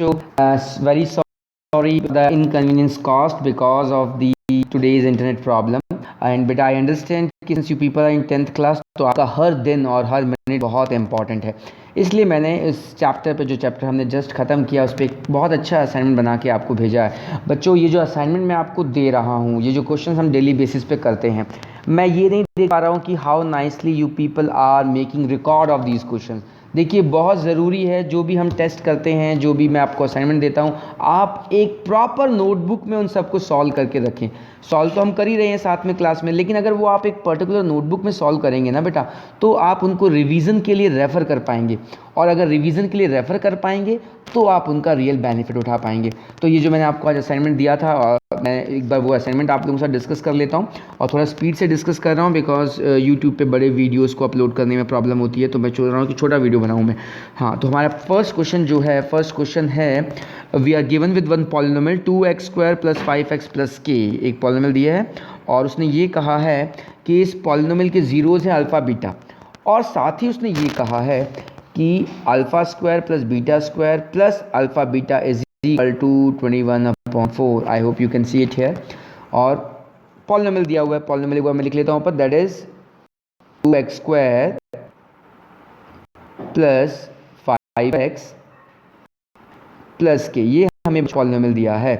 very sorry for the inconvenience caused because of the today's internet problem and but I understand कि since you people are in 10th class तो आपका हर दिन और हर minute बहुत important है, इसलिए मैंने इस चैप्टर पे जो चैप्टर हमने जस्ट ख़त्म किया उस पर एक बहुत अच्छा असाइनमेंट बना के आपको भेजा है। बच्चों, ये जो असाइनमेंट मैं आपको दे रहा हूँ, ये जो क्वेश्चन हम डेली बेसिस पे करते हैं, मैं ये नहीं देख पा रहा हूँ कि how nicely you people are making record of these question. देखिए, बहुत ज़रूरी है जो भी हम टेस्ट करते हैं, जो भी मैं आपको असाइनमेंट देता हूँ, आप एक प्रॉपर नोटबुक में उन सबको सॉल्व करके रखें। सॉल्व तो हम कर ही रहे हैं साथ में क्लास में, लेकिन अगर वो आप एक पर्टिकुलर नोटबुक में सॉल्व करेंगे ना बेटा, तो आप उनको रिवीजन के लिए रेफ़र कर पाएंगे, और अगर रिवीजन के लिए रेफ़र कर पाएंगे तो आप उनका रियल बेनिफिट उठा पाएंगे। तो ये जो मैंने आपको आज असाइनमेंट दिया था, और मैं एक बार वो असाइनमेंट आप लोगों के साथ डिस्कस कर लेता हूँ, और थोड़ा स्पीड से डिस्कस कर रहा हूँ बिकॉज यूट्यूब पे बड़े वीडियोस को अपलोड करने में प्रॉब्लम होती है, तो मैं सोच रहा हूँ कि छोटा वीडियो बनाऊँ मैं। हाँ, तो हमारा फर्स्ट क्वेश्चन है we are given with one polynomial 2x² + 5x + k। एक पॉलिनोमियल दिया है और उसने ये कहा है कि इस पॉलिनोमियल के ज़ीरोज़ हैं अल्फ़ा बीटा, और साथ ही उसने ये कहा है कि α² + β² + α beta is equal to 21/4। I hope you can see it here. और पॉलिनोमियल दिया हुआ है, पॉलिनोमियल एक बार मैं लिख लेता हूँ ऊपर, that is 2x² + 5x + k। ये हमें पॉलिनोमियल दिया है।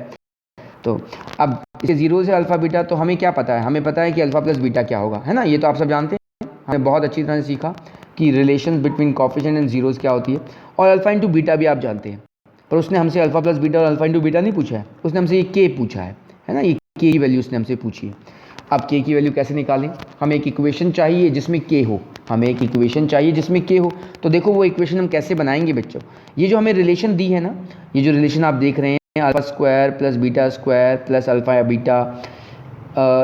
तो अब इसके जीरो से अल्फ़ा बीटा, तो हमें क्या पता है? हमें पता है कि अल्फ़ा + बीटा क्या होगा, है ना? ये तो आप सब जानते हैं, हमने बहुत अच्छी तरह से सीखा कि relation between coefficient and zeros क्या होती है। और अल्फ़ा इंटू बीटा भी आप जानते हैं, पर उसने हमसे अल्फ़ा + बीटा और अल्फ़ा इंटू बीटा नहीं पूछा है, उसने हमसे ये के पूछा है ना? ये के की वैल्यू उसने हमसे पूछी है। अब के की वैल्यू कैसे निकालें? हमें एक इक्वेशन चाहिए जिसमें के हो, हमें एक इक्वेशन चाहिए जिसमें के हो। तो देखो वो इक्वेशन हम कैसे बनाएंगे बच्चों? ये जो हमें रिलेशन दी है ना, ये जो रिलेशन आप देख रहे हैं, α² + β² + alpha beta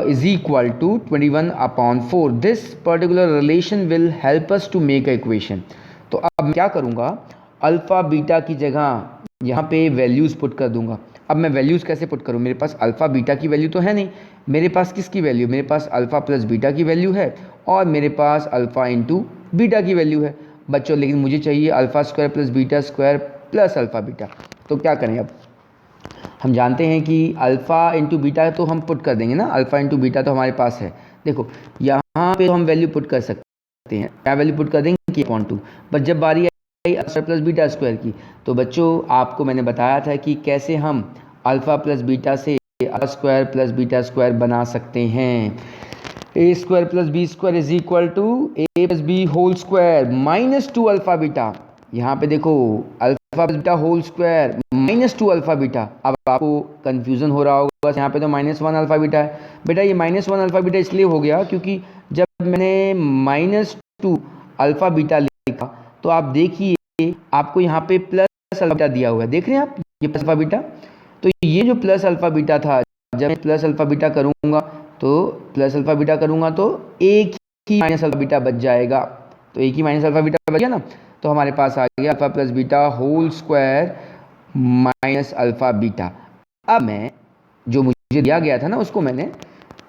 is equal to 21/4। This particular relation will help us to make a equation. तो अब मैं क्या करूँगा, अल्फ़ा बीटा की जगह यहाँ पे वैल्यूज़ पुट कर दूंगा। अब मैं वैल्यूज़ कैसे पुट करूँ? मेरे पास अल्फ़ा बीटा की वैल्यू तो है नहीं, मेरे पास किसकी वैल्यू? मेरे पास अल्फ़ा + बीटा की वैल्यू है, और मेरे पास अल्फ़ा इंटू बीटा की वैल्यू है बच्चों। लेकिन मुझे चाहिए α² + β² + अल्फ़ा बीटा। तो क्या करें? अब हम जानते हैं कि अल्फ़ा इंटू बीटा तो हम पुट कर देंगे ना, अल्फ़ा इंटू बीटा तो हमारे पास है। देखो यहाँ पे तो हम वैल्यू पुट कर सकते हैं, क्या वैल्यू पुट कर देंगे? k/2। पर जब बारी आई α² + β² की, तो बच्चों आपको मैंने बताया था कि कैसे हम अल्फ़ा + बीटा से α² + β² बना सकते हैं। a² + b² is equal to a + b whole square minus 2 alpha beta. यहाँ पे देखो alpha + beta whole square minus 2 alpha beta. अब आपको कन्फ्यूज़न हो रहा होगा, यहाँ पे तो -1 अल्फ़ा बीटा है। बेटा ये -1 अल्फ़ा बीटा इसलिए हो गया क्योंकि जब मैंने -2 अल्फ़ा बीटा लिखा, तो आप देखिए आपको यहाँ पे प्लस अल्फ़ा बीटा दिया हुआ है, देख रहे हैं आप ये प्लस अल्फ़ा बीटा। तो ये जो प्लस अल्फ़ा बीटा था, जब मैं प्लस अल्फ़ा बीटा करूँगा तो प्लस अल्फ़ा बीटा करूँगा तो एक ही माइनस अल्फ़ा बीटा बच जाएगा। तो एक ही माइनस अल्फ़ा बीटा बच गया ना, तो हमारे पास आ गया alpha + beta whole square minus alpha beta. अब मैं जो मुझे दिया गया था ना, उसको मैंने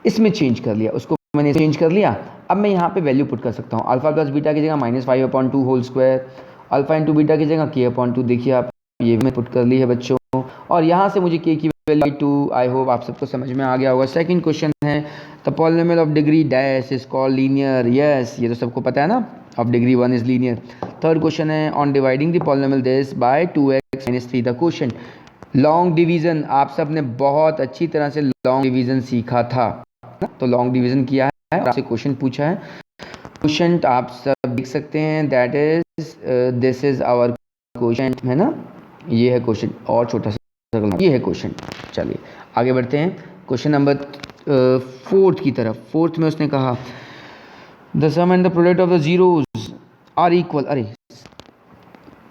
इसमें चेंज कर लिया, उसको मैंने चेंज कर लिया। अब मैं यहाँ पे वैल्यू पुट कर सकता हूँ, अल्फ़ा + बीटा की जगह -5/2 whole square, alpha into beta की जगह k/2। देखिए आप, ये मैं पुट कर ली है बच्चों, और यहाँ से मुझे k की वैल्यू 2। आई होप आप सबको समझ में आ गया होगा। सेकंड क्वेश्चन है the polynomial of degree dash is called linear. Yes, ये तो सबको पता है ना, of degree 1 is linear. Third question है on dividing the polynomial this by 2x - 3 the question. Long division आप सब ने बहुत अच्छी तरह से लॉन्ग डिवीज़न सीखा था, तो लॉन्ग डिवीज़न किया है और आपसे क्वेश्चन पूछा है। क्वेश्चन आप सब देख सकते हैं, that is this is our question, है ना? ये है क्वेश्चन, और छोटा सा सर्कल, ये है क्वेश्चन। चलिए आगे बढ़ते हैं क्वेश्चन नंबर 4 की तरफ। 4 में उसने कहा the sum and the product of the zeros are equal. अरे,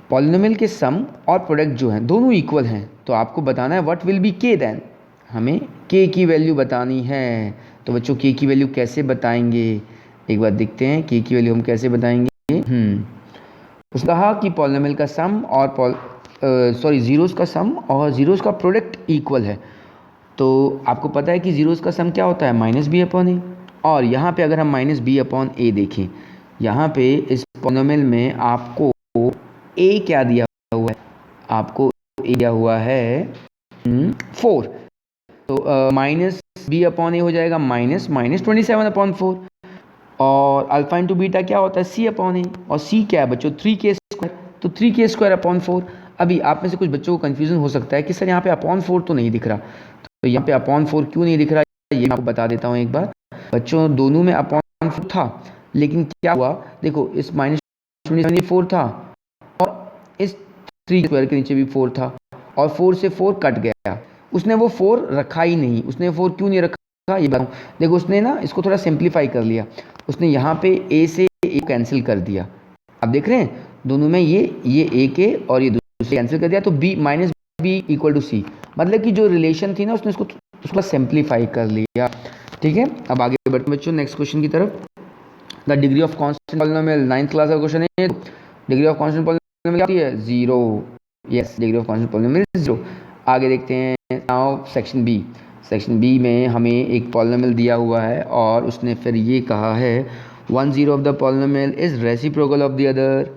पॉलिनोमियल के सम और प्रोडक्ट जो हैं दोनों इक्वल हैं, तो आपको बताना है व्हाट विल बी के। देन हमें के की वैल्यू बतानी है। तो बच्चों के की वैल्यू कैसे बताएंगे, एक बार देखते हैं के की वैल्यू हम कैसे बताएंगे। उसने कहा कि पॉलिनोमियल का सम और जीरोज़ का सम और जीरोज़ का प्रोडक्ट इक्वल है। तो आपको पता है कि जीरोज़ का सम क्या होता है? -b/a। और यहाँ पे अगर हम -b/a देखें, यहाँ पे इस पॉलिनोमियल में आपको a क्या दिया हुआ है? आपको दिया हुआ है 4, तो माइनस बी अपॉन ए हो जाएगा -27/4, और अल्फा इंटू बीटा क्या होता है सी अपॉन ए, और सी क्या है बच्चों 3k², तो 3k² अपॉन 4। अभी आप में से कुछ बच्चों को कन्फ्यूजन हो सकता है कि सर यहाँ पे अपॉन 4 तो नहीं दिख रहा, तो यहाँ पे अपॉन 4 क्यों नहीं दिख रहा, ये मैं आपको बता देता हूँ एक बार। बच्चों दोनों में अपॉन 4 था, लेकिन क्या हुआ देखो, इस -4 था और इस 3 के नीचे भी 4 था, और 4 से 4 कट गया, उसने वो 4 रखा ही नहीं। उसने 4 क्यों नहीं रखा ये बताऊँ। देखो उसने ना इसको थोड़ा सिंप्लीफाई कर लिया, उसने यहाँ पे a से a कैंसिल कर दिया। अब देख रहे हैं दोनों में ये a के और ये दूसरे कैंसिल कर दिया, तो b -b = c, मतलब कि जो रिलेशन थी ना उसने उसको सिंप्लीफाई कर लिया। ठीक है, अब आगे बढ़ते बच्चों नेक्स्ट क्वेश्चन की तरफ। The degree of constant polynomial, 9th class का क्वेश्चन है। डिग्री ऑफ कांस्टेंट पॉलिनोमियल क्या होती है 0, yes degree of constant polynomial 0। आगे देखते हैं now section B. Section B में हमें एक पॉलिनोमियल दिया हुआ है और उसने फिर ये कहा है 1 0 of the polynomial is reciprocal of the other,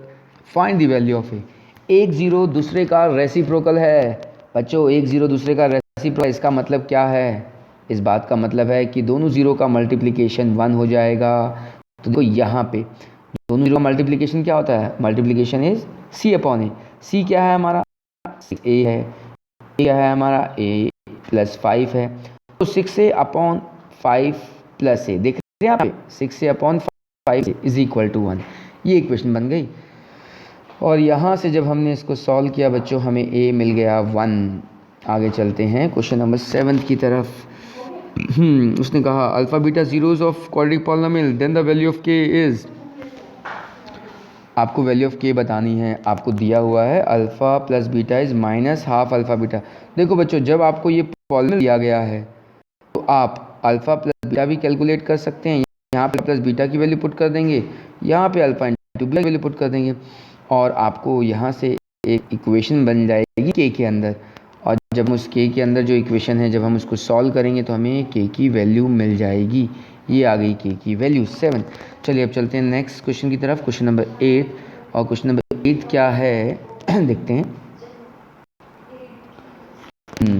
find the value of a. एक 0 दूसरे का रेसिप्रोकल है बच्चों, एक 0 दूसरे का रेसिप्रोकल, इसका मतलब क्या है, इस बात का मतलब है कि दोनों 0 का मल्टीप्लिकेशन 1 हो जाएगा। तो देखो यहाँ पे दोनों 0 का मल्टीप्लिकेशन क्या होता है, मल्टीप्लिकेशन इज c अपॉन ए। सी क्या है हमारा a है, a क्या है हमारा a + 5 है, तो 6a अपॉन 5 + a, देख रहे हैं यहाँ पे 6a अपॉन 5 = 1, ये इक्वेशन बन गई। और यहाँ से जब हमने इसको सॉल्व किया बच्चों हमें a मिल गया 1। आगे चलते हैं क्वेश्चन नंबर 7 की तरफ। उसने कहा alpha beta zeros of quadratic polynomial then the value of k is, आपको वैल्यू ऑफ k बतानी है। आपको दिया हुआ है alpha plus beta is -12 alpha beta. देखो बच्चों जब आपको ये पॉलिनोमियल दिया गया है तो आप अल्फ़ा प्लस बीटा भी कैलकुलेट कर सकते हैं। यहाँ पे प्लस बीटा की वैल्यू पुट कर देंगे, यहाँ पे अल्फ़ा इंटू बीटा की वैल्यू पुट कर देंगे, और आपको यहाँ से एक इक्वेशन बन जाएगी k के अंदर। और जब उस k के अंदर जो इक्वेशन है जब हम उसको सॉल्व करेंगे तो हमें k की वैल्यू मिल जाएगी। ये आ गई k की वैल्यू 7। चलिए अब चलते हैं नेक्स्ट क्वेश्चन की तरफ, क्वेश्चन नंबर 8। और क्वेश्चन नंबर 8 क्या है देखते हैं।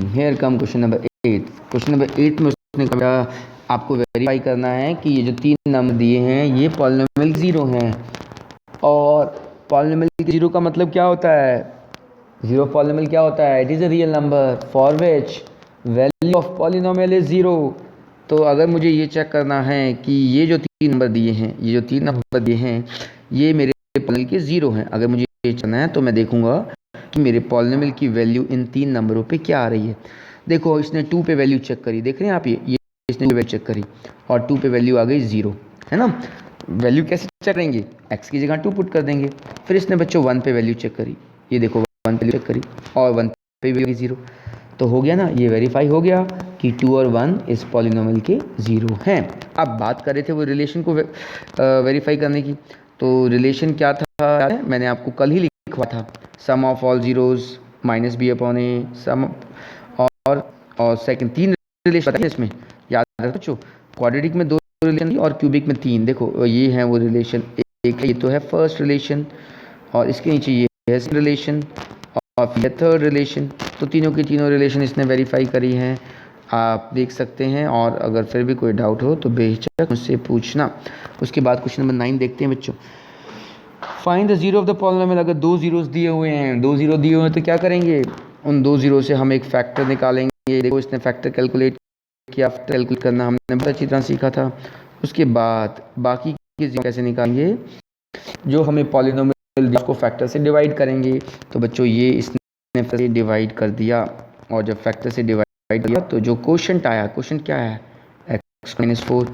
Here come question number 8। Question number 8 में उसने कहा आपको वेरीफाई करना है कि ये जो 3 नंबर दिए हैं ये पॉलिनोमियल 0 हैं। और पॉलिनोमियल 0 का मतलब क्या होता है, 0 पॉलिनोमियल क्या होता है, it is a real number for which value of polynomial is 0। तो अगर मुझे ये चेक करना है कि ये जो 3 नंबर दिए हैं, ये जो 3 नंबर दिए हैं ये मेरे पॉलिनोमियल के 0 हैं, अगर मुझे ये चलना है तो मैं देखूंगा कि मेरे पॉलिनोमियल की वैल्यू इन 3 नंबरों पे क्या आ रही है। देखो इसने 2 पे वैल्यू चेक करी, देख रहे हैं आप, ये इसने वैल्यू चेक करी और 2 पे वैल्यू आ गई 0, है ना। वैल्यू कैसे चेक करेंगे, x की जगह 2 पुट कर देंगे। फिर इसने बच्चों 1 पे वैल्यू चेक करी, ये देखो 1 पे चेक करी और 1 पे वैल्यू 0, तो हो गया ना, ये वेरीफाई हो गया कि 2 और 1 इस पॉलिनोमियल के 0 हैं। अब बात कर रहे थे वो रिलेशन को वेरीफाई करने की, तो रिलेशन क्या था मैंने आपको कल ही लिखवा था, sum of all zeros -b upon a, sum और सेकंड 3 रिलेशन बताइए इसमें, याद रखो बच्चों, क्वाड्रेटिक में 2 रिलेशन और क्यूबिक में 3। देखो ये हैं वो रिलेशन, एक ये तो है फर्स्ट रिलेशन और इसके नीचे ये है सेकंड रिलेशन और फिर थर्ड रिलेशन। तो तीनों की तीनों रिलेशन इसने वेरीफाई करी हैं, आप देख सकते हैं। और अगर फिर भी कोई डाउट हो तो बेहिचक मुझसे पूछना। उसके बाद क्वेश्चन नंबर 9 देखते हैं बच्चों। Find the zero of the polynomial. अगर 2 जीरोस दिए हुए हैं, 2 जीरो दिए हुए हैं तो क्या करेंगे, उन 2 जीरो से हम एक फैक्टर निकालेंगे। देखो इसने फैक्टर कैलकुलेट किया, फैक्टर कैलकुलेट करना हमने बहुत अच्छी तरह सीखा था। उसके बाद बाकी के जीरो कैसे निकालेंगे, जो हमें पॉलिनोमियल दिया उसको फैक्टर से डिवाइड करेंगे। तो बच्चों ये इसने फैक्टर से डिवाइड कर दिया, और जब फैक्टर से डिवाइड किया तो जो क्वोशंट आया, क्वोशंट क्या है x-4।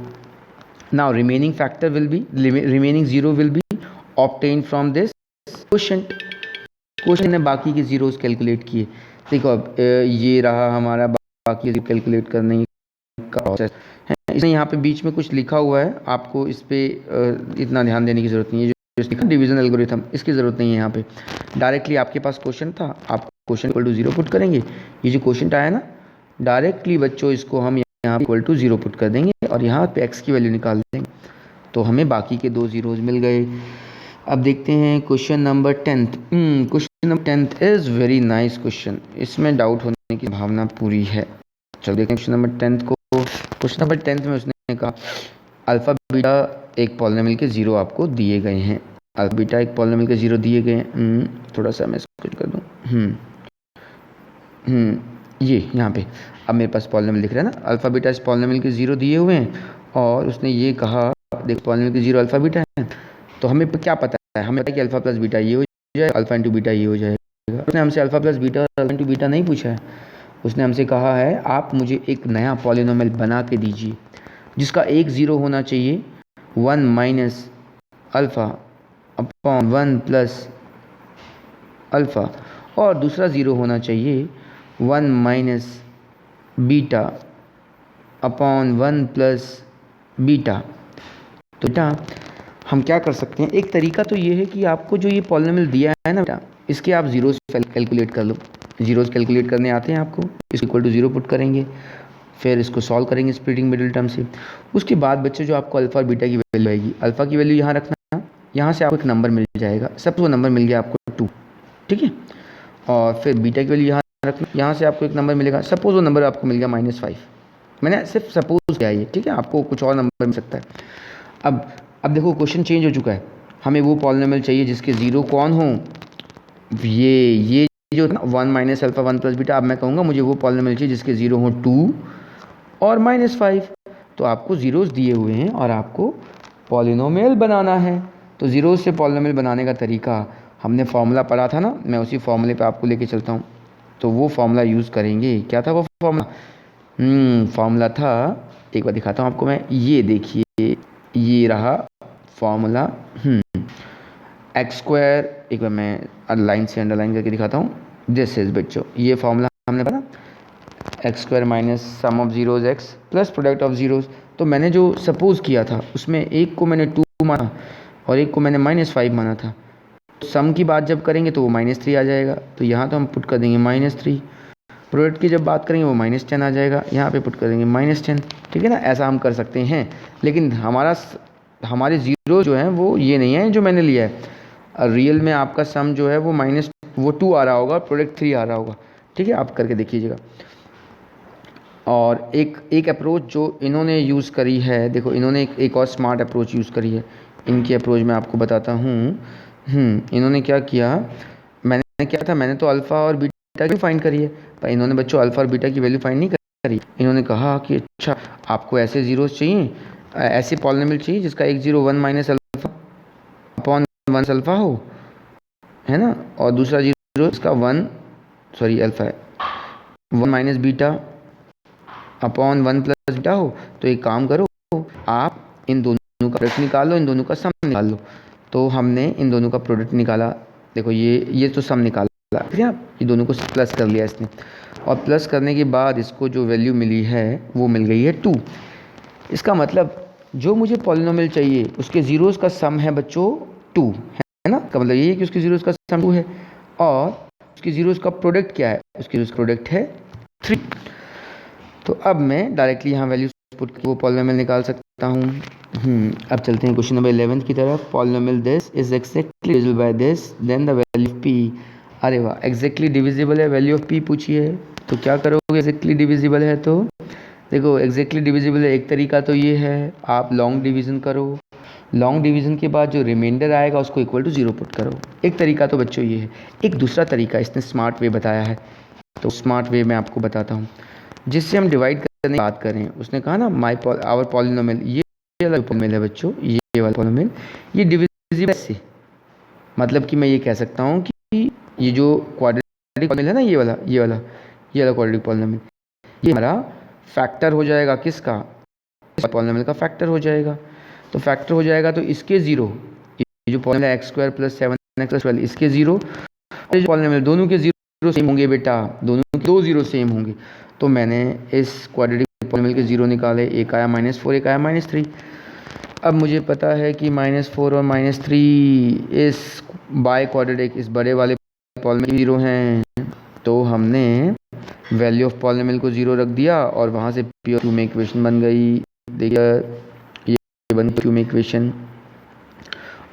Now remaining factor will be, remaining zero will be obtain from this quotient. Quotient ने बाकी के जीरोस कैलकुलेट किए। देखो अब ये रहा हमारा बाकी कैलकुलेट करने का प्रोसेस है। इसमें यहाँ पे बीच में कुछ लिखा हुआ है, आपको इस पर इतना ध्यान देने की ज़रूरत नहीं है। जो डिवीजन एल्गोरिथम, इसकी ज़रूरत नहीं है। यहाँ पे डायरेक्टली आपके पास क्वेश्चन था, आप क्वेश्चन इक्वल टू 0 पुट करेंगे। ये जो क्वेश्चन आया ना, डायरेक्टली बच्चों इसको हम यहाँ इक्वल टू 0 पुट कर देंगे और यहाँ पे x की वैल्यू निकाल देंगे, तो हमें बाकी के 2 जीरोज मिल गए। अब देखते हैं question number 10th। Question number 10th is very nice question, इसमें डाउट होने की भावना पूरी है। चलो देखते हैं क्वेश्चन नंबर 10th को। क्वेश्चन नंबर 10th में उसने कहा अल्फ़ा बीटा एक पॉलिनोमियल के ज़ीरो आपको दिए गए हैं। अल्फ़ा बीटा एक पॉलिनोमियल के ज़ीरो दिए गए हैं। थोड़ा सा मैं इसको कर दूँ। ये यहाँ पे अब मेरे पास पॉलिनोमियल लिख रहा है ना, अल्फ़ा बीटा इस पॉलिनोमियल के ज़ीरो दिए हुए हैं और उसने ये कहा देख पॉलिनोमियल के ज़ीरो अल्फ़ा बीटा है। तो हमें क्या पता है, हमें पता है कि अल्फ़ा प्लस बीटा ये हो जाए, अल्फ़ा इंटू बीटा ये हो जाएगा। उसने हमसे अल्फ़ा प्लस बीटा और अल्फ़ा इंटू बीटा नहीं पूछा है, उसने हमसे कहा है आप मुझे एक नया पॉलिनोमियल बना के दीजिए जिसका एक ज़ीरो होना चाहिए 1 minus alpha upon 1 plus alpha और दूसरा ज़ीरो होना चाहिए 1 minus beta upon 1 plus beta. तो बेटा हम क्या कर सकते हैं, एक तरीका तो ये है कि आपको जो ये पॉलिनोमियल दिया है ना बेटा, इसके आप ज़ीरोज़ कैलकुलेट कर लो। ज़ीरोज़ कैलकुलेट करने आते हैं आपको, इस इक्वल टू ज़ीरो पुट करेंगे, फिर इसको सॉल्व करेंगे स्प्लिटिंग मिडिल टर्म से। उसके बाद बच्चों जो आपको अल्फ़ा और बीटा की वैल्यू आएगी, अल्फ़ा की वैल्यू यहाँ रखना, यहाँ से आपको एक नंबर मिल जाएगा, सब वो नंबर मिल गया आपको 2, ठीक है। और फिर बीटा की वैल्यू यहाँ रखना, यहाँ से आपको एक नंबर मिलेगा, सपोज़ वो नंबर आपको मिल गया -5। मैंने सिर्फ सपोज़ किया ये, ठीक है, आपको कुछ और नंबर मिल सकता है। अब देखो क्वेश्चन चेंज हो चुका है, हमें वो पॉलिनोमियल चाहिए जिसके ज़ीरो कौन हो, ये जो 1 माइनस अल्फ़ा 1 प्लस बीटा। अब मैं कहूँगा मुझे वो पॉलिनोमियल चाहिए जिसके ज़ीरो हो 2 और -5। तो आपको ज़ीरोज़ दिए हुए हैं और आपको पॉलिनोमियल बनाना है। तो ज़ीरोज़ से पॉलिनोमियल बनाने का तरीका हमने फार्मूला पढ़ा था ना, मैं उसी फार्मूले पे आपको लेके चलता हूँ। तो वो फार्मूला यूज़ करेंगे। क्या था वो फार्मूला? फार्मूला था, एक बार दिखाता हूँ आपको मैं, ये देखिए ये रहा फार्मूला। एक्स स्क्वायर, एक बार मैं लाइन से अंडरलाइन करके दिखाता हूँ। दिस इज बच्चों ये फार्मूला हमने पढ़ा, x square minus sum of zeros x plus product of zeros. तो मैंने जो सपोज किया था उसमें एक को मैंने 2 माना और एक को मैंने -5 माना था। सम की बात जब करेंगे तो वो -3 आ जाएगा, तो यहाँ तो हम पुट कर देंगे -3। प्रोडक्ट की जब बात करेंगे वो -10 आ जाएगा, यहाँ पे पुट कर देंगे -10, ठीक है ना। ऐसा हम कर सकते हैं, लेकिन हमारे ज़ीरो जो हैं वो ये नहीं है जो मैंने लिया है। रियल में आपका सम जो है वो -2 आ रहा होगा, प्रोडक्ट 3 आ रहा होगा, ठीक है। आप करके देखिएगा। और एक अप्रोच जो इन्होंने यूज़ करी है, देखो इन्होंने एक और स्मार्ट अप्रोच यूज़ करी है। इनकी अप्रोच मैं आपको बताता हूँ। इन्होंने क्या किया, मैंने तो अल्फ़ा और बीटा की फाइंड करी है, पर इन्होंने बच्चों अल्फ़ा और बीटा की वैल्यू फाइंड नहीं करी। इन्होंने कहा कि अच्छा आपको ऐसे ज़ीरोज़ चाहिए, ऐसे पॉलिनोमियल चाहिए जिसका एक zero 1 minus alpha upon 1 alpha हो, है ना, और दूसरा ज़ीरो इसका अल्फ़ा है 1 minus beta upon 1 plus beta हो। तो एक काम करो, आप इन दोनों का प्रोडक्ट निकाल लो, इन दोनों का सम निकाल लो। तो हमने इन दोनों का प्रोडक्ट निकाला, देखो ये तो सम निकाला, ठीक है। ये दोनों को प्लस कर लिया इसने, और प्लस करने के बाद इसको जो वैल्यू मिली है वो मिल गई है 2। इसका मतलब जो मुझे पॉलिनोमियल चाहिए उसके ज़ीरोज़ का सम है बच्चों 2, है ना। का मतलब ये है कि उसके ज़ीरोज़ का सम 2 है और उसके ज़ीरोज़ का प्रोडक्ट क्या है, उसके ज़ीरोज़ का प्रोडक्ट है 3। तो अब मैं डायरेक्टली यहाँ वैल्यू पुट वो पॉलिनोमियल निकाल सकता हूँ। अब चलते हैं क्वेश्चन नंबर 11 की तरफ। Polynomial this is exactly divisible by this then the value of P. अरे वाह, एक्जैक्टली डिविजिबल है, वैल्यू ऑफ पी पूछी है, तो क्या करोगे एक्जैक्टली डिविजिबल है तो देखो एक्जैक्टली डिविजिबल है, एक तरीका तो ये है आप लॉन्ग डिवीज़न करो, लॉन्ग डिवीज़न के बाद जो रिमाइंडर आएगा उसको इक्वल टू 0 पुट करो। एक तरीका तो बच्चों ये है। एक दूसरा तरीका इसने स्मार्ट वे बताया है, तो स्मार्ट वे मैं आपको बताता हूँ जिससे हम डिवाइड करने की बात करें। उसने कहा ना आवर पॉलिनोमियल, ये वाला पॉलिनोमियल है बच्चों, ये वाला पॉलिनोमियल ये डिविजिबल से, मतलब कि मैं ये कह सकता हूँ कि ये जो क्वाड्रेटिक पॉलिनोमियल है ना, ये वाला क्वाड्रेटिक पॉलिनोमियल, ये हमारा फैक्टर हो जाएगा, किसका, पॉलिनोमियल का फैक्टर हो जाएगा। तो फैक्टर हो जाएगा तो इसके ज़ीरो, ये जो polynomial x square plus 7x plus 12 इसके ज़ीरो, पॉलिनोमियल दोनों के ज़ीरो सेम होंगे बेटा, दोनों के 2 ज़ीरो सेम होंगे। तो मैंने इस क्वाड्रेटिक पॉलिनोमियल के ज़ीरो निकाले, एक आया -4 एक आया -3। अब मुझे पता है कि -4 और -3 इस बाय क्वाड्रेटिक इस बड़े वाले पॉलिनोमियल ज़ीरो हैं, तो हमने वैल्यू ऑफ पॉलिनोमियल को 0 रख दिया और वहाँ से पी और क्यू में इक्वेशन बन गई। देखिए ये बन क्यू में इक्वेशन,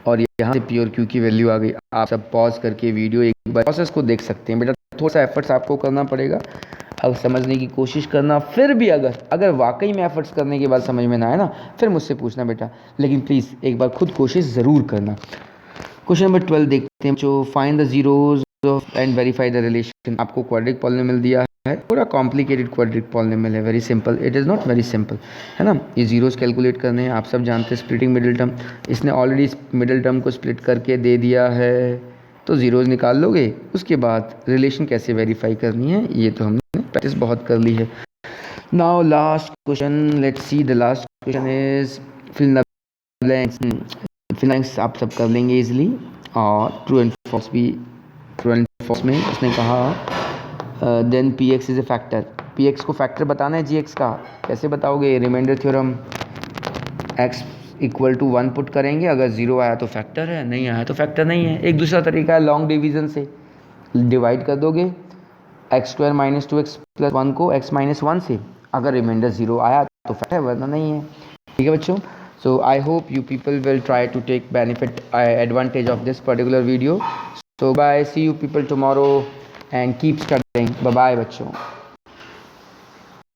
और यहाँ से पी और क्यू की वैल्यू आ गई। आप सब पॉज करके वीडियो एक बार प्रोसेस को देख सकते हैं। बेटा थोड़ा सा एफर्ट्स आपको करना पड़ेगा, अब समझने की कोशिश करना। फिर भी अगर वाकई में एफर्ट्स करने के बाद समझ में ना आए ना, फिर मुझसे पूछना बेटा, लेकिन प्लीज़ एक बार खुद कोशिश ज़रूर करना। क्वेश्चन नंबर 12 देखते हैं। जो find the zeros and verify the relation. आपको क्वाड्रिक पॉलिनोमियल दिया है, पूरा कॉम्प्लिकेटेड क्वाड्रिक पॉलिनोमियल है, very simple, it is not very simple, है ना। ये जीरोस कैलकुलेट करने हैं, आप सब जानते हैं। स्प्लिटिंग मिडिल टर्म, इसने ऑलरेडी मिडिल टर्म को स्प्लिट करके दे दिया है, तो जीरोस निकाल लोगे। उसके बाद रिलेशन कैसे वेरीफाई करनी है ये तो हमने प्रैक्टिस बहुत कर ली है। Now last question, let's see the last question is fill the blanks. फिलहाल आप सब कर लेंगे इजीली। और ट्रू एंड फॉल्स भी, ट्रू एंड फॉल्स में उसने कहा then P X is a factor. P X को फैक्टर बताना है जी एक्स का, कैसे बताओगे? Remainder theorem, X equal to 1 put करेंगे, अगर 0 आया तो फैक्टर है, नहीं आया तो फैक्टर नहीं है। एक दूसरा तरीका है लॉन्ग डिवीज़न से, डिवाइड कर दोगे x² - 2x + 1 को x - 1 से, अगर रिमाइंडर 0 आया तो फैक्टर है, वरना नहीं है। ठीक है बच्चों। So I hope you people will try to take benefit advantage of this particular video. So bye, see you people tomorrow and keep studying. Bye bye बच्चों।